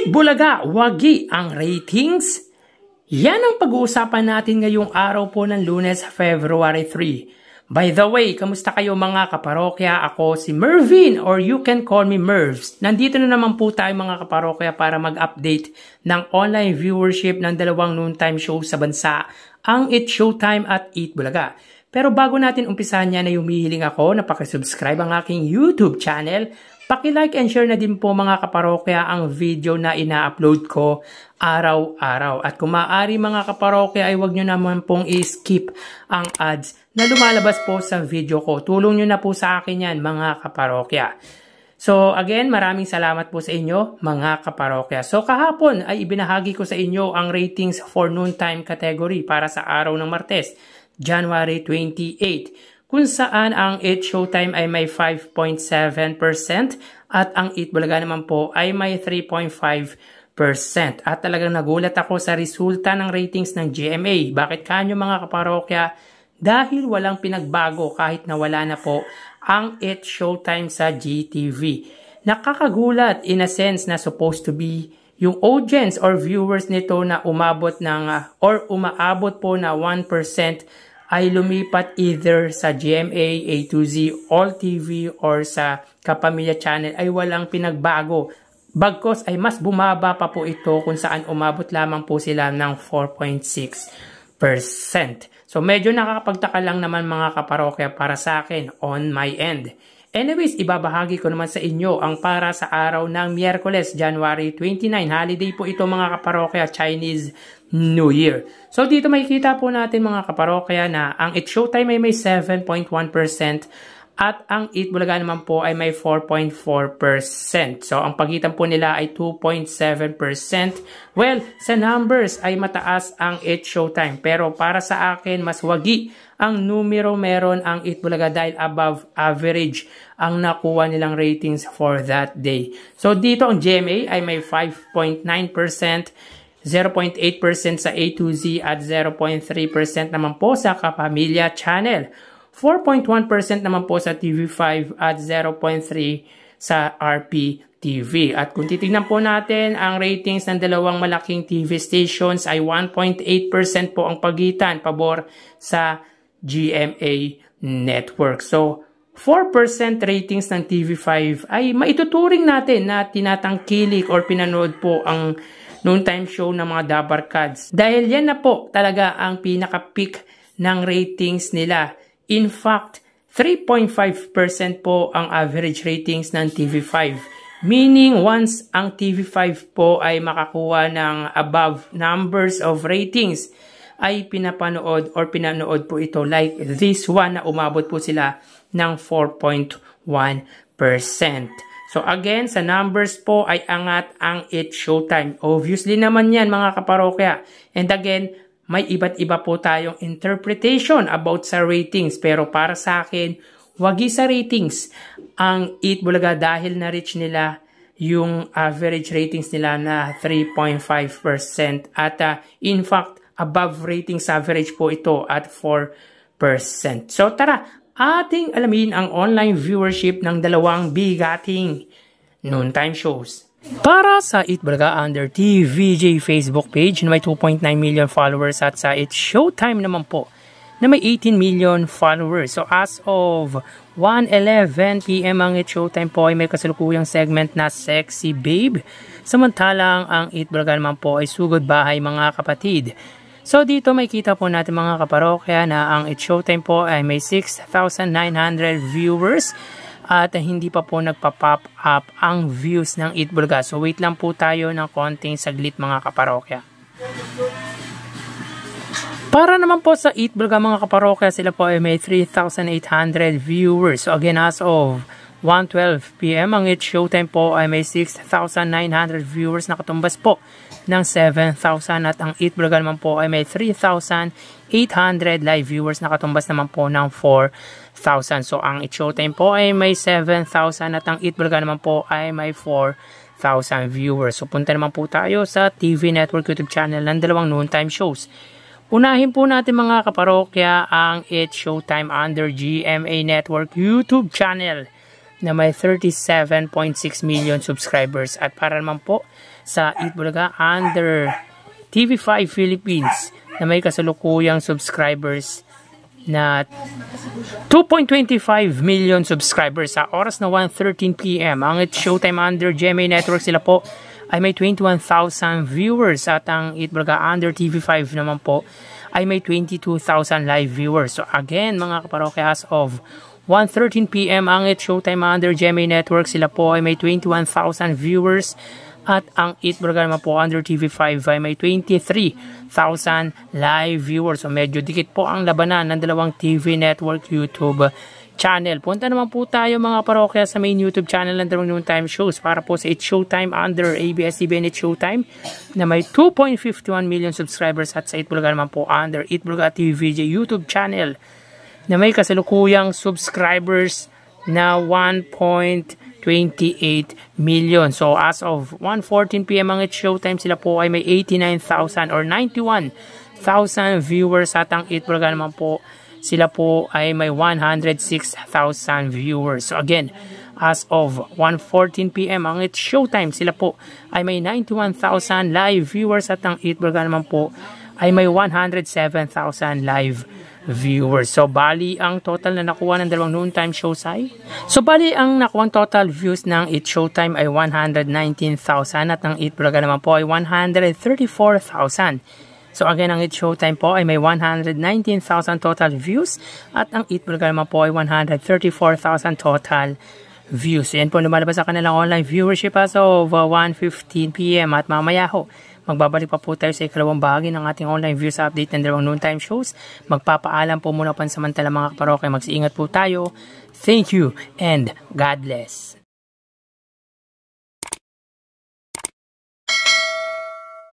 Eat Bulaga, wagi ang ratings? Yan ang pag-uusapan natin ngayong araw po ng Lunes, February 3. By the way, kamusta kayo mga kaparokya? Ako si Mervin or you can call me Mervs. Nandito na naman po tayo mga kaparokya para mag-update ng online viewership ng dalawang noontime show sa bansa, ang It's Showtime at Eat Bulaga. Pero bago natin umpisahan yan ay humihiling ako na pakisubscribe ang aking YouTube channel. Paki-like and share na din po mga kaparokya ang video na ina-upload ko araw-araw. At kung maaari mga kaparokya ay huwag nyo naman pong i-skip ang ads na lumalabas po sa video ko. Tulong nyo na po sa akin yan mga kaparokya. So again, maraming salamat po sa inyo mga kaparokya. So kahapon ay ibinahagi ko sa inyo ang ratings for noontime category para sa araw ng Martes, January 28. Kung saan ang It's Showtime ay may 5.7% at ang Eat Bulaga naman po ay may 3.5%. At talagang nagulat ako sa resulta ng ratings ng GMA. Bakit kanyo mga kaparokya? Dahil walang pinagbago kahit na wala na po ang It's Showtime sa GTV. Nakakagulat in a sense na supposed to be yung audience or viewers nito na umaabot po na 1% ay lumipat either sa GMA, A2Z, All TV, or sa Kapamilya Channel ay walang pinagbago. Bagkos ay mas bumaba pa po ito kung saan umabot lamang po sila ng 4.6%. So medyo nakakapagtaka lang naman mga kaparokya para sa akin on my end. Anyways, ibabahagi ko naman sa inyo ang para sa araw ng Miyerkules, January 29. Holiday po ito mga kaparokya, Chinese New Year. So dito makikita po natin mga kaparokya na ang It's Showtime ay may 7.1% at ang Eat Bulaga naman po ay may 4.4%. So ang pagitan po nila ay 2.7%. Well, sa numbers ay mataas ang It's Showtime. Pero para sa akin, mas wagi ang numero meron ang Eat Bulaga dahil above average ang nakuha nilang ratings for that day. So dito ang GMA ay may 5.9%. 0.8% sa A2Z at 0.3% naman po sa Kapamilya Channel. 4.1% naman po sa TV5 at 0.3% sa RPTV. At kung titignan po natin ang ratings ng dalawang malaking TV stations ay 1.8% po ang pagitan pabor sa GMA Network. So 4% ratings ng TV5 ay maituturing natin na tinatangkilik or pinanood po ang noontime show ng mga Dabarkads. Dahil yan na po talaga ang pinaka-peak ng ratings nila. In fact, 3.5% po ang average ratings ng TV5. Meaning, once ang TV5 po ay makakuha ng above numbers of ratings, ay pinapanood or pinanood po ito like this one na umabot po sila ng 4.1%. So again, sa numbers po ay angat ang It's Showtime. Obviously naman yan mga kaparokya. And again, may iba't iba po tayong interpretation about sa ratings. Pero para sa akin, wagi sa ratings ang Eat Bulaga dahil na-reach nila yung average ratings nila na 3.5%. At in fact, above ratings average po ito at 4%. So tara, ating alamin ang online viewership ng dalawang bigating noontime shows. Para sa Eat Bulaga under TVJ Facebook page na may 2.9 million followers at sa It's Showtime naman po na may 18 million followers. So as of 1:11 PM ang It's Showtime po ay may kasalukuyang segment na Sexy Babe. Samantalang ang Eat Bulaga naman po ay Sugod Bahay mga kapatid. So dito makikita po natin mga kaparokya na ang It's Showtime po ay may 6,900 viewers at hindi pa po nagpa-pop up ang views ng Eat Bulaga. So wait lang po tayo ng konting saglit mga kaparokya. Para naman po sa Eat Bulaga mga kaparokya, sila po ay may 3,800 viewers. So again, as of 1:12 PM ang It's Showtime po ay may 6,900 viewers na katumbas po ng 7,000 at ang Eat Bulaga naman po ay may 3,800 live viewers na katumbas naman po ng 4,000. So ang It's Showtime po ay may 7,000 at ang Eat Bulaga naman po ay may 4,000 viewers. So punta naman po tayo sa TV Network YouTube channel ng dalawang noontime shows. Unahin po natin mga kaparokya ang It's Showtime under GMA Network YouTube channel. na may 37.6 million subscribers. At para naman po sa Eat Bulaga under TV5 Philippines na may kasalukuyang subscribers na 2.25 million subscribers sa oras na 1:13 PM. Ang It's Showtime under GMA Network, sila po ay may 21,000 viewers at ang Eat Bulaga under TV5 naman po ay may 22,000 live viewers. So again mga kaparokya, as of 1:13 PM ang It's Showtime under GMA Network, sila po ay may 21,000 viewers at ang Eat Bulaga naman po under TV5 ay may 23,000 live viewers. So medyo dikit po ang labanan ng dalawang TV network YouTube channel. Punta naman po tayo mga parokya sa main YouTube channel ng Dalawang Noontime Shows para po sa It's Showtime under ABS-CBN It's Showtime na may 2.51 million subscribers at sa Eat Bulaga naman po under Eat Bulaga TVJ YouTube channel na may kasalukuyang subscribers na 1.28 million. So as of 1:14 PM ang It's Showtime, sila po ay may 89,000 or 91,000 viewers at ang Eat Bulaga naman po, sila po ay may 106,000 viewers. So again, as of 1:14 PM ang It's Showtime, sila po ay may 91,000 live viewers at ang Eat Bulaga naman po ay may 107,000 live viewers. So bali ang total na nakuha ng dalawang noontime shows ay ang nakuha total views ng It's Showtime ay 119,000 at ng Eat Bulaga naman po ay 134,000. So again, ang It's Showtime po ay may 119,000 total views at ang Eat Bulaga naman po ay 134,000 total views. Yan po lumalabas sa kanilang online viewership as of 1:15 PM at mamaya ho magbabalik pa po tayo sa ikalawang bahagi ng ating online views update ng dalawang noontime shows. Magpapaalam po muna pansamantala mga kaparokya. Mag-iingat po tayo. Thank you and God bless.